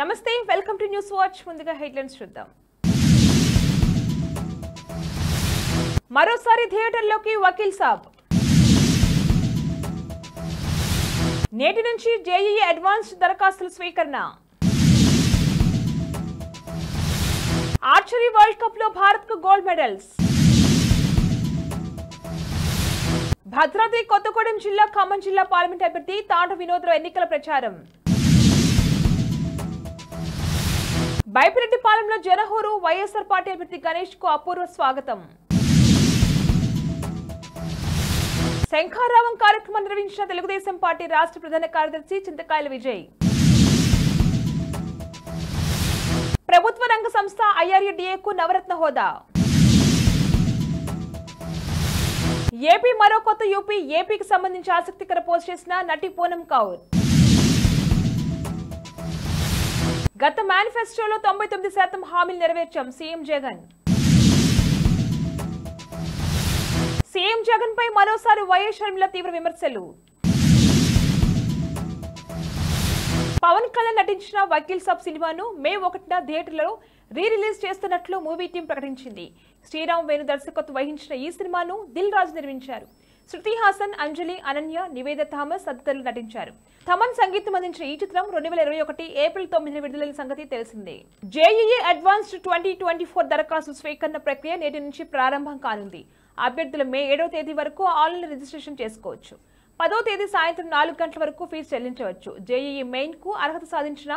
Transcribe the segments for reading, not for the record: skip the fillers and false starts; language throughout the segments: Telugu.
నమస్తే వెల్కమ్ టు న్యూస్ వాచ్ ముందుగా హెడ్లైన్స్ చూద్దాం మరోసారి థియేటర్లోకి వకీల్ సాబ్ నేటి నుంచి జేఈఈ అడ్వాన్స్డ్ దరఖాస్తుల స్వీకరణ ఆర్చరీ వరల్డ్ కప్ లో భారత్ కు గోల్డ్ మెడల్స్ భద్రాద్రి కొత్తగూడెం జిల్లా ఖమ్మం జిల్లా పార్లమెంట్ అభ్యర్థి తాండ వినోద్రావు ఎన్నికల ప్రచారం బైపిరెడ్డిపాలెంలో జనహోరు వైఎస్ఆర్ పార్టీ అభ్యర్థి గణేష్ కు అపూర్వ స్వాగతం శంఖారావం కార్యక్రమం నిర్వహించిన తెలుగుదేశం పార్టీ రాష్ట్ర ప్రధాన కార్యదర్శి చింతకాయల విజయ్ ప్రభుత్వ రంగ సంస్థ ఐఆర్ఏడీఏకు నవరత్న హోదా ఏపీ మరో కొత్త యూపీ ఏపీకి సంబంధించి ఆసక్తికర పోస్ట్ చేసిన నటి పూనం కౌర్ గత మేనిఫెస్టోలో 99% హామీలు నెరవేర్చాం సీఎం జగన్ సీఎం జగన్ పై మరోసారి వైఎస్ షర్మిల తీవ్ర విమర్శలు పవన్ కళ్యాణ్ నటించిన వకీల్ సాబ్ సినిమాను మే 1న థియేటర్లలో రిలీజ్ చేస్తున్నట్లు మూవీ టీం ప్రకటించింది. శ్రీరామ్ వేణు దర్శకత్వం వహించిన ఈ సినిమాను దిల్ రాజు నిర్మించారు. శృతి హాసన్, అంజలి, అనన్య, నివేద థామస్ తదితరులు నటించారు. థమన్ సంగీతం అందించిన ఈ చిత్రం 2021 ఏప్రిల్ 9న విడుదలైన సంగతి తెలిసిందే. జేఈఈ అడ్వాన్స్డ్ 2024 దరఖాస్తు స్వీకరణ ప్రక్రియ నేటి నుంచి ప్రారంభం కానుంది. అభ్యర్థులు మే 7వ తేదీ వరకు ఆన్లైన్ రిజిస్ట్రేషన్ చేసుకోవచ్చు. 10వ తేదీ సాయంత్రం 4 గంటల వరకు ఫీజు చెల్లించవచ్చు. జేఈఈ మెయిన్ కు అర్హత సాధించిన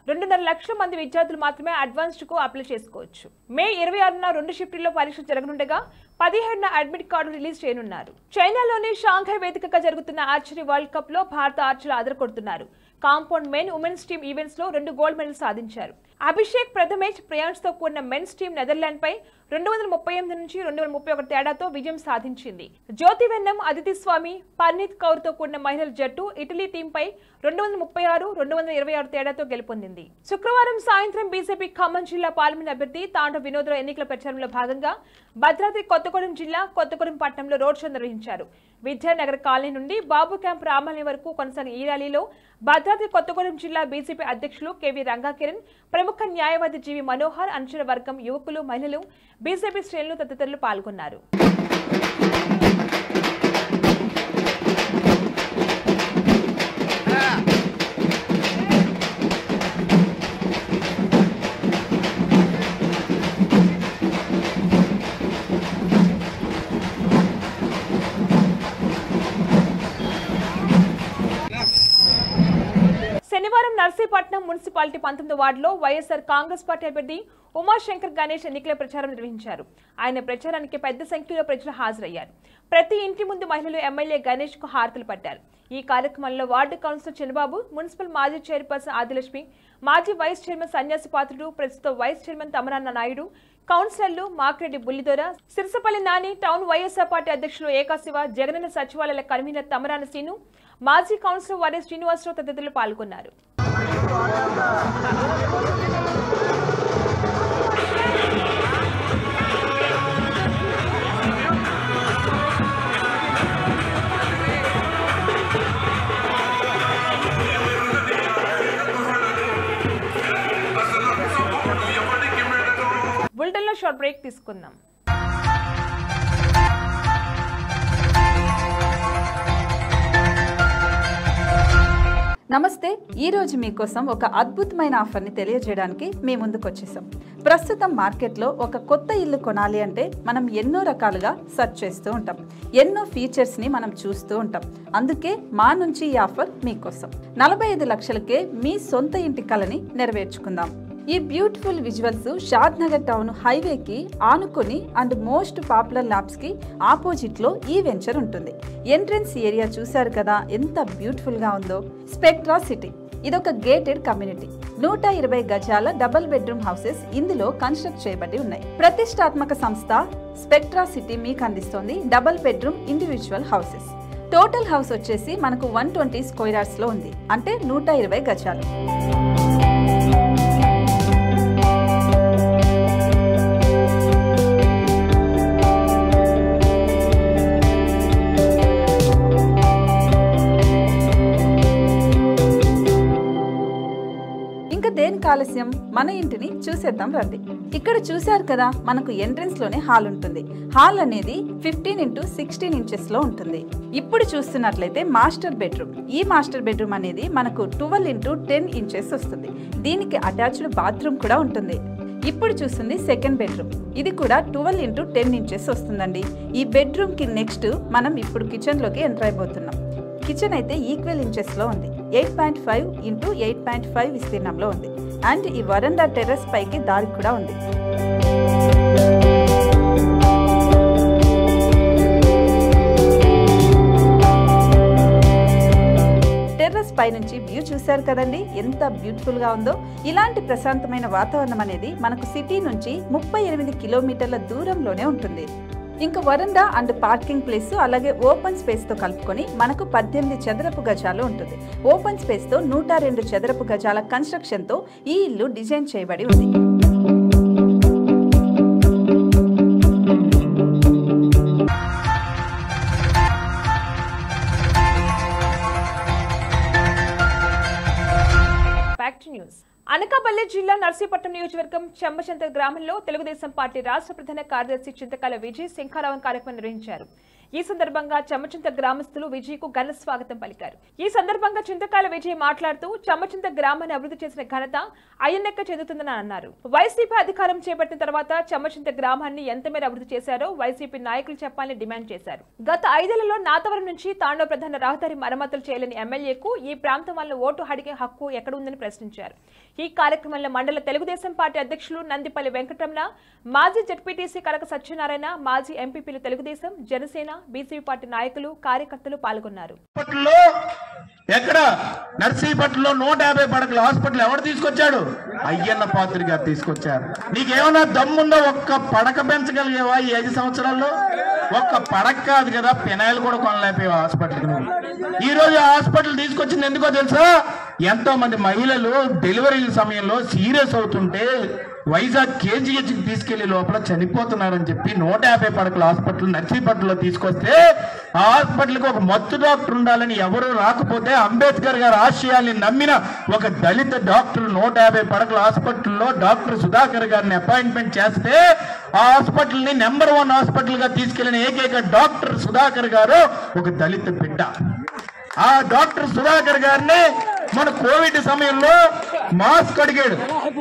2.5 లక్షల మంది విద్యార్థులు మాత్రమే అడ్వాన్స్డ్ కు అప్లై చేసుకోవచ్చు. మే 26న 2 షిఫ్టుల్లో పరీక్ష జరగనుండగా 17న అడ్మిట్ కార్డు రిలీజ్ చేయనున్నారు. చైనాలోని షాంఘై వేదికగా జరుగుతున్న ఆర్చరీ వరల్డ్ కప్ లో భారత ఆర్చర్లు అదరకొడుతున్నారు. Compound men, women's team events లో 2 గోల్డ్ మెడల్స్ సాధించారు. అభిషేక్, ప్రథమేష్, ప్రియాంష్ తో కూడిన మెన్స్ టీం నెదర్లాండ్ పై 238 నుంచి 231 తేడాతో విజయం సాధించింది. జ్యోతి వెన్నం, అదితి స్వామి, పర్నీత్ కౌర్ తో కూడిన మహిళల జట్టు ఇటలీ టీంపై 236, 226 తేడాతో గెలుపొందింది. శుక్రవారం సాయంత్రం బీజేపీ ఖమ్మం జిల్లా పార్లమెంట్ అభ్యర్థి తాండ వినోద్రావు ఎన్నికల ప్రచారంలో భాగంగా భద్రాద్రి కొత్తగూడెం జిల్లా కొత్తగూడెం పట్టణంలో రోడ్ షో నిర్వహించారు. విద్యానగర్ కాలనీ నుండి బాబు క్యాంప్ రామాలయం వరకు కొనసాగిన ఈ ర్యాలీలో భద్రాద్రి కొత్తగూడెం జిల్లా బీజేపీ అధ్యక్షులు కేవీ రంగాకిరణ్, ప్రముఖ న్యాయవాది జీవి మనోహర్, అనుచర వర్గం, యువకులు, మహిళలు, బీజేపీ శ్రేణులు తదితరులు పాల్గొన్నారు. శనివారం నర్సీపట్నం మున్సిపాలిటీ 19వ వార్డులో వైఎస్ఆర్ కాంగ్రెస్ పార్టీ అభ్యర్థి ఉమాశంకర్ గణేష్ ఎన్నికల ప్రచారం నిర్వహించారు. ఆయన ప్రచారానికి పెద్ద సంఖ్యలో ప్రజలు హాజరయ్యారు. ప్రతి ఇంటి ముందు మహిళలు ఎమ్మెల్యే గణేష్ కు హారతులు పట్టారు. ఈ కార్యక్రమంలో వార్డు కౌన్సిలర్ చిన్నబాబు, మున్సిపల్ మాజీ చైర్పర్సన్ ఆదిలక్ష్మి, మాజీ వైస్ చైర్మన్ సన్యాసి పాత్రుడు, ప్రస్తుత వైస్ చైర్మన్ తమరన్న నాయుడు, కౌన్సిలర్లు మాకిరెడ్డి బుల్లిదొర, సిరిసపల్లి నాని, టౌన్ వైఎస్ఆర్ పార్టీ అధ్యక్షులు ఏకాశివ, జగనన్న సచివాలయాల కన్వీనర్ తమరాన సీను, మాజీ కౌన్సిలర్ వరే శ్రీనివాసరావు తదితరులు పాల్గొన్నారు. బులెటిన్లో షార్ట్ బ్రేక్ తీసుకుందాం. నమస్తే. ఈరోజు మీకోసం ఒక అద్భుతమైన ఆఫర్ని తెలియజేయడానికి మీ ముందుకు వచ్చేసాం. ప్రస్తుతం మార్కెట్లో ఒక కొత్త ఇల్లు కొనాలి అంటే మనం ఎన్నో రకాలుగా సెర్చ్ చేస్తూ ఉంటాం. ఎన్నో ఫీచర్స్ని మనం చూస్తూ ఉంటాం. అందుకే మా నుంచి ఈ ఆఫర్ మీకోసం. 45 లక్షలకే మీ సొంత ఇంటి కలని నెరవేర్చుకుందాం. ఈ బ్యూటిఫుల్ విజువల్స్ షాద్ నగర్ టౌన్ హైవేకి ఆనుకొని అండ్ మోస్ట్ పాపులర్ ల్యాబ్స్ కి ఆపోజిట్ లో ఈ వెంచర్ ఉంటుంది. ఎంట్రన్స్ ఏరియా చూశారు కదా ఎంత బ్యూటిఫుల్ గా ఉందో. స్పెక్ట్రా సిటీ ఇదొక గేటెడ్ కమ్యూనిటీ. 120 గజాల డబుల్ బెడ్రూమ్ హౌసెస్ ఇందులో కన్స్ట్రక్ట్ చేయబడి ఉన్నాయి. ప్రతిష్టాత్మక సంస్థ స్పెక్ట్రా సిటీ మీకు అందిస్తోంది double bedroom individual houses. Total house వచ్చేసి మనకు 120 స్క్వేర్ యార్డ్స్ లో ఉంది, అంటే 120 గజాలు. ఆలస్యం, మన ఇంటిని చూసేద్దాం రండి. ఇక్కడ చూశారు కదా, మనకు ఎంట్రన్స్ లోనే హాల్ ఉంటుంది. హాల్ అనేది 15x16 ఇంచెస్ లో ఉంటుంది. ఇప్పుడు చూస్తున్నట్లయితే మాస్టర్ బెడ్రూమ్. ఈ మాస్టర్ బెడ్రూమ్ అనేది మనకు 12x10 ఇంచెస్ వస్తుంది. దీనికి అటాచ్డ్ బాత్రూమ్ కూడా ఉంటుంది. ఇప్పుడు చూస్తుంది సెకండ్ బెడ్రూమ్. ఇది కూడా 12x10 ఇంచెస్ వస్తుందండి. ఈ బెడ్రూమ్ కి నెక్స్ట్ మనం ఇప్పుడు కిచెన్ లోకి ఎంటర్ అయిపోతున్నాం. కిచెన్ అయితే ఈక్వల్ ఇంచెస్ లో ఉంది. 8.5x8.5 విస్తీర్ణంలో ఉంది. అండ్ ఈ వరండా టెర్రస్ పైకి దారి కూడా ఉంది. టెర్రస్ పై నుంచి వ్యూ చూశారు కదండి, ఎంత బ్యూటిఫుల్ గా ఉందో. ఇలాంటి ప్రశాంతమైన వాతావరణం అనేది మనకు సిటీ నుంచి 38 కిలోమీటర్ల దూరంలోనే ఉంటుంది. ఇంకా వరండా అండ్ పార్కింగ్ ప్లేస్ అలాగే ఓపెన్ స్పేస్ తో కలుపుకొని మనకు 18 చదరపు గజాలు ఉంటుంది. ఓపెన్ స్పేస్ తో 102 చదరపు గజాల కన్స్ట్రక్షన్ తో ఈ ఇల్లు డిజైన్ చేయబడి ఉంది. అనకాపల్లి జిల్లా నర్సీపట్నం నియోజకవర్గం చెమ్మచంద్ర గ్రామంలో తెలుగుదేశం పార్టీ రాష్ట్ర ప్రధాన కార్యదర్శి చింతకాల విజయ్ శంఖారావం కార్యక్రమం నిర్వహించారు. ఈ సందర్భంగా చెమ్మచింత గ్రామస్తులు విజయ్కు ఘన స్వాగతం పలికారు. ఈ సందర్భంగా చింతకాల విజయ్ మాట్లాడుతూ చెమ్మచింత గ్రామాన్ని అభివృద్ధి చేసిన ఘనత ఆయనకే చెందుతుందని అన్నారు. వైసీపీ అధికారం చేపట్టిన తర్వాత చెమ్మచింత గ్రామాన్ని ఎంత మేర అభివృద్ధి చేశారో వైసీపీ నాయకులు చెప్పాలని డిమాండ్ చేశారు. గత 5 ఏళ్లలో నాతవరం నుంచి తాండవ ప్రధాన రహదారి మరమ్మతులు చేయలేని ఎమ్మెల్యేకు ఈ ప్రాంతం వల్ల ఓటు అడిగే హక్కు ఎక్కడ ఉందని ప్రశ్నించారు. ఈ కార్యక్రమంలో మండల తెలుగుదేశం పార్టీ అధ్యక్షులు నందిపల్లి వెంకటరమణ, మాజీ జెడ్పీటీసీ కనక సత్యనారాయణ, మాజీ ఎంపీపీలు తెలుగుదేశం, జనసేన, బీజేపీ పార్టీ నాయకులు, కార్యకర్తలు పాల్గొన్నారు. ఎక్కడ నర్సీపట్నంలో 150 పడకల హాస్పిటల్ ఎవరు తీసుకొచ్చాడు? అయ్యన్న పాత్రి గారు తీసుకొచ్చారు. నీకేమన్నా దమ్ముందో ఒక్క పడక పెంచగలిగేవా ఈ 5 సంవత్సరాల్లో? ఒక్క పడక కాదు కదా, పెనాయిల్ కూడా కొనలేకపోయావు హాస్పిటల్కి నువ్వు. ఈ రోజు హాస్పిటల్ తీసుకొచ్చింది ఎందుకో తెలుసా? ఎంతో మంది మహిళలు డెలివరీ సమయంలో సీరియస్ అవుతుంటే వైజాగ్ కేజీహెచ్ కి తీసుకెళ్లి లోపల చనిపోతున్నారని చెప్పి 150 పడకల హాస్పిటల్ నర్సీపట్నంలో తీసుకొస్తే ఆ హాస్పిటల్కి ఒక మత్తు డాక్టర్ ఉండాలని ఎవరు రాకపోతే అంబేద్కర్ గారి ఆశయాల్ని నమ్మిన ఒక దళిత డాక్టర్ 150 పడకల హాస్పిటల్లో డాక్టర్ సుధాకర్ గారిని అపాయింట్మెంట్ చేస్తే ఆ హాస్పిటల్ ని నెంబర్ 1 హాస్పిటల్ గా తీసుకెళ్లిన ఏకైక డాక్టర్ సుధాకర్ గారు ఒక దళిత బిడ్డ. ఆ డాక్టర్ సుధాకర్ గారిని మన కోవిడ్ సమయంలో మాస్క్ అడిగాడు,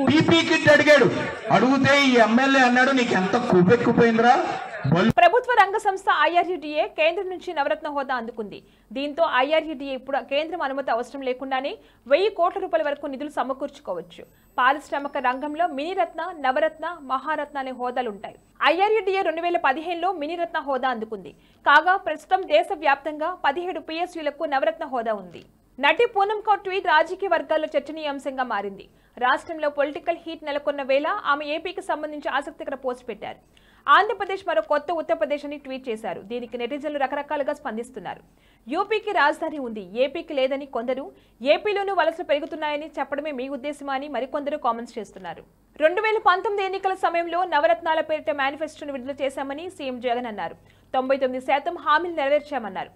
పీపీ కిట్ అడిగాడు. అడిగితే ఈ ఎమ్మెల్యే అన్నాడు, నీకు ఎంత కుబెక్కుపోయిందిరా. ప్రభుత్వ రంగ సంస్థ ఐఆర్యుడిఏ కేంద్రం నుంచి నవరత్న హోదా అందుకుంది. దీంతో ఐఆర్యుడిఏ ఇప్పుడు కేంద్రం అనుమతి అవసరం లేకుండానే 1000 కోట్ల రూపాయల వరకు నిధులు సమకూర్చుకోవచ్చు. పారిశ్రామిక రంగంలో మినీరత్న, నవరత్న, మహారత్న అనే హోదాలుంటాయి. ఐఆర్యుడిఏ 2015లో మినీరత్న హోదా అందుకుంది. కాగా ప్రస్తుతం దేశవ్యాప్తంగా 17 పిఎస్యులకు నవరత్న హోదా ఉంది. నటి పూనం కౌర్ ట్వీట్ రాజకీయ వర్గాల్లో చర్చనీయాంశంగా మారింది. రాష్ట్రంలో పొలిటికల్ హీట్ నెలకొన్న వేళ ఆమె ఏపీకి సంబంధించి ఆసక్తికర పోస్ట్ పెట్టారు. ఆంధ్రప్రదేశ్ మరో కొత్త ఉత్తరప్రదేశ్ అని ట్వీట్ చేశారు. దీనికి నెటిజన్లు రకరకాలుగా స్పందిస్తున్నారు. యూపీకి రాజధాని ఉంది, ఏపీకి లేదని కొందరు, ఏపీలోనూ వలసలు పెరుగుతున్నాయని చెప్పడమే మీ ఉద్దేశమా అని మరికొందరు కామెంట్స్ చేస్తున్నారు. 2019 ఎన్నికల సమయంలో నవరత్నాల పేరిట మేనిఫెస్టోను విడుదల చేశామని సీఎం జగన్ అన్నారు. 99% హామీలు నెరవేర్చామన్నారు.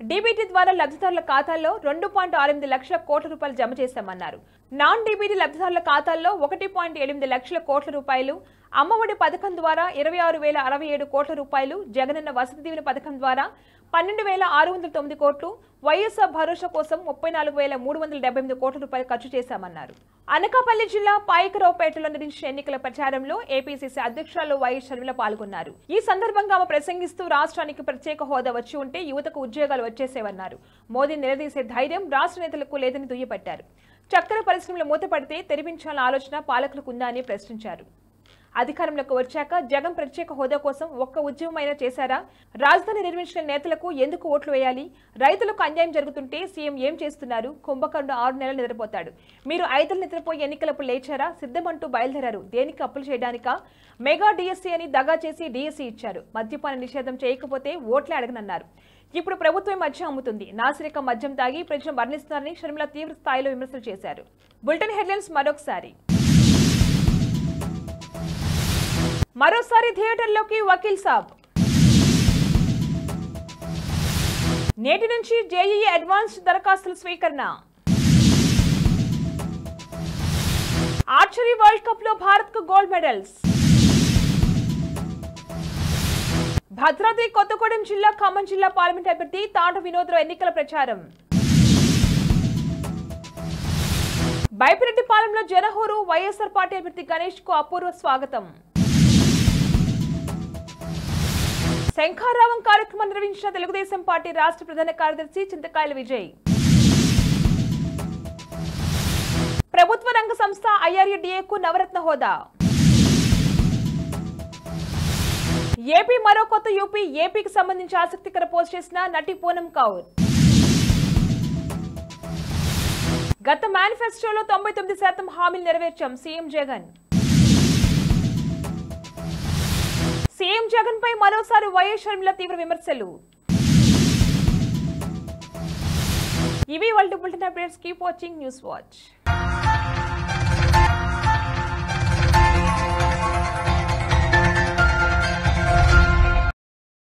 డీబీటీ ద్వారా లబ్ధిదారుల ఖాతాల్లో 2.68 లక్షల కోట్ల రూపాయలు జమ చేశామన్నారు. నాన్ డీబీటీ లబ్ధిదారుల ఖాతాల్లో 1.8 లక్షల కోట్ల రూపాయలు, అమ్మఒడి పథకం ద్వారా 26,067 కోట్ల రూపాయలు, జగనన్న వసతి దీవెన పథకం ద్వారా 12,609 కోట్లు, వైఎస్ఆర్ భరోసా కోసం 34,378 కోట్ల రూపాయలు ఖర్చు చేశామన్నారు. అనకాపల్లి జిల్లా పాయకరావుపేటలో నిర్వహించిన ఎన్నికల ప్రచారంలో ఏపీసీసీ అధ్యక్షురాలు వైఎస్ షర్మిల పాల్గొన్నారు. ఈ సందర్భంగా ఆమె ప్రసంగిస్తూ రాష్ట్రానికి ప్రత్యేక హోదా వచ్చి ఉంటే యువతకు ఉద్యోగాలు వచ్చేసేవన్నారు. మోదీ నిలదీసే ధైర్యం రాష్ట్ర నేతలకు లేదని దుయ్యబట్టారు. చక్కెర పరిశ్రమలు మూతపడితే తెరిపించాలన్న ఆలోచన పాలకులకు ఉందా అని ప్రశ్నించారు. అధికారంలోకి వచ్చాక జగన్ ప్రత్యేక హోదా కోసం ఒక్క ఉద్యమమైనా చేశారా? రాజధాని నిర్మించిన నేతలకు ఎందుకు ఓట్లు వేయాలి? రైతులకు అన్యాయం జరుగుతుంటే సీఎం ఏం చేస్తున్నారు? కుంభకర్ణుడు 6 నెలలు నిద్రపోతాడు. మీరు 5 నిద్రపోయి ఎన్నికలప్పుడు లేచారా? సిద్ధమంటూ బయలుదేరారు. దేనికి అప్పులు చేయడానికా? మెగా డిఎస్సీ అని దగా చేసి డిఎస్సీ ఇచ్చారు. మద్యపాన నిషేధం చేయకపోతే ఓట్లే అడగనన్నారు. ఇప్పుడు ప్రభుత్వం మద్యం అమ్ముతుంది. నాసిరక మద్యం తాగి ప్రజలు మరణిస్తున్నారని షర్మిల తీవ్ర స్థాయిలో విమర్శలు చేశారు. బులెటిన్ హెడ్లైన్స్ మరోసారి థియేటర్లోకి వకీల్ సాబ్. నేటి నుంచి జేఈఈ అడ్వాన్స్డ్ దరఖాస్తుల స్వీకరణ. ఆర్చరీ వరల్డ్ కప్ లో భారత్ కు గోల్డ్ మెడల్స్. భద్రాద్రి కొత్తగూడెం జిల్లా ఖమ్మం జిల్లా పార్లమెంట్ అభ్యర్థి తాండ వినోద్రావు ఎన్నికల ప్రచారం. బైపిరెడ్డిపాలెంలో జనహోరు వైఎస్ఆర్ పార్టీ అభ్యర్థి గణేష్ కు అపూర్వ స్వాగతం. శంఖారావం కార్యక్రమం నిర్వహించిన తెలుగుదేశం పార్టీ రాష్ట్ర ప్రధాన కార్యదర్శి చింతకాయల విజయ్. ప్రభుత్వ రంగ సంస్థ ఐఆర్ఏడీఏకు నవరత్న హోదా. ఏపీ మరో కొత్త యూపీ. ఏపీకి సంబంధించి ఆసక్తికర పోస్ట్ చేసిన నటి పూనం కౌర్. గత మేనిఫెస్టోలో 99% హామీలు నెరవేర్చాం సీఎం జగన్. సీఎం జగన్ పై మరోసారి వైఎస్ షర్మిల తీవ్ర విమర్శలు. ఇవి వాళ్ళ bulletin updates. Keep watching news watch.